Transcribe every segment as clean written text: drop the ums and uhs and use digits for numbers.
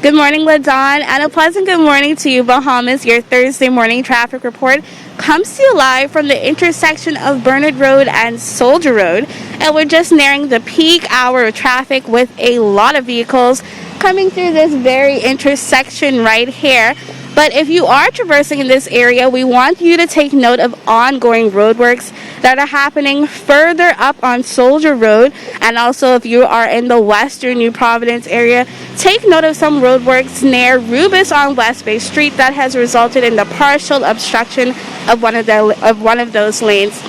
Good morning, LaDawn, and a pleasant good morning to you, Bahamas. Your Thursday morning traffic report comes to you live from the intersection of Bernard Road and Soldier Road, and we're just nearing the peak hour of traffic with a lot of vehicles coming through this very intersection right here. But if you are traversing in this area, we want you to take note of ongoing roadworks that are happening further up on Soldier Road. And also, if you are in the western New Providence area, take note of some roadworks near Rubis on West Bay Street that has resulted in the partial obstruction of one of those lanes.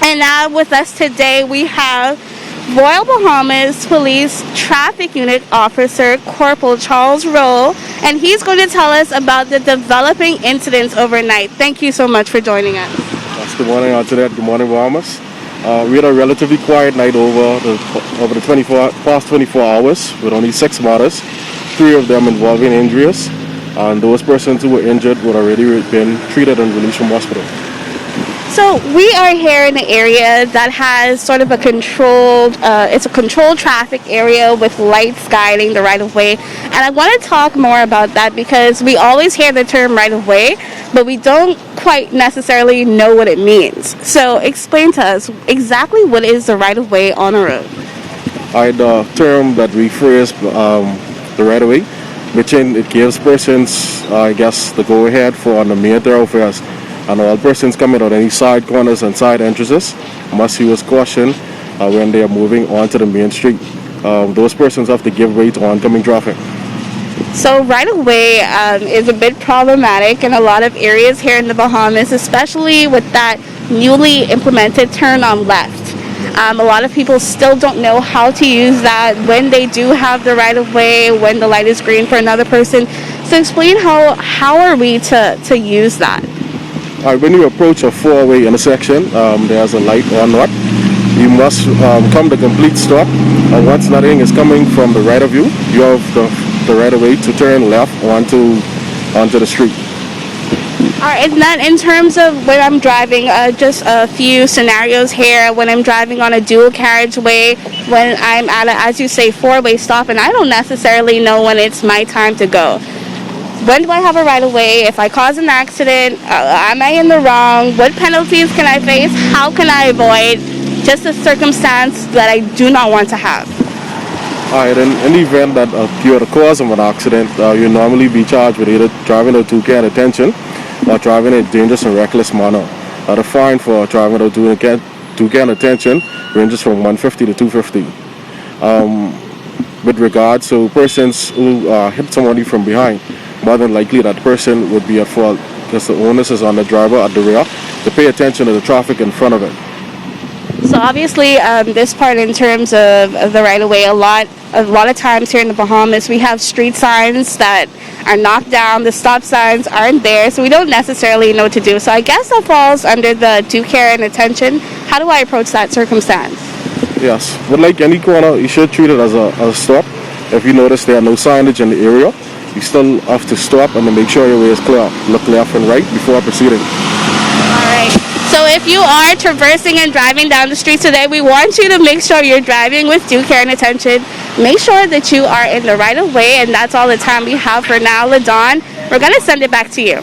And now with us today, we have Royal Bahamas Police Traffic Unit Officer Corporal Charles Roll, and he's going to tell us about the developing incidents overnight. Thank you so much for joining us. Yes, good morning, Antoinette. Good morning, Bahamas. We had a relatively quiet night over the past 24 hours with only 6 matters, 3 of them involving injuries, and those persons who were injured would already been treated and released from hospital. So we are here in an area that has sort of a controlled traffic area with lights guiding the right-of-way. And I want to talk more about that because we always hear the term right-of-way, but we don't quite necessarily know what it means. So explain to us exactly what is the right-of-way on a road. The term that refers the right-of-way, which it gives persons, the go-ahead for on the main thoroughfares. And all persons coming out any side corners and side entrances must use caution when they are moving onto the main street. Those persons have to give way to oncoming traffic. So right away is a bit problematic in a lot of areas here in the Bahamas, especially with that newly implemented turn on left. A lot of people still don't know how to use that when they do have the right of way, when the light is green for another person. So explain how are we to use that? When you approach a 4-way intersection, there's a light on north. You must come to complete stop. Once nothing is coming from the right of you, you have the right of way to turn left onto the street. All right, and then in terms of when I'm driving, just a few scenarios here. When I'm driving on a dual carriageway, when I'm at as you say, 4-way stop, and I don't necessarily know when it's my time to go. When do I have a right-of-way? If I cause an accident, am I in the wrong? What penalties can I face? How can I avoid just a circumstance that I do not want to have? All right, in the event that you're the cause of an accident, you'll normally be charged with either driving without due care and attention or driving in a dangerous and reckless manner. The fine for driving without due care and attention ranges from $150 to $250. With regards to persons who hit somebody from behind, more than likely that person would be at fault because the onus is on the driver at the rear to pay attention to the traffic in front of it. So obviously this part in terms of the right-of-way, a lot of times here in the Bahamas we have street signs that are knocked down, the stop signs aren't there, so we don't necessarily know what to do. So I guess that falls under the due care and attention. How do I approach that circumstance? Yes, but like any corner, you should treat it as a stop. If you notice there are no signage in the area, you still have to stop and to make sure your way is clear. Look left and right before proceeding. All right. So if you are traversing and driving down the street today, we want you to make sure you're driving with due care and attention. Make sure that you are in the right of way, and that's all the time we have for now. LaDawn, we're going to send it back to you.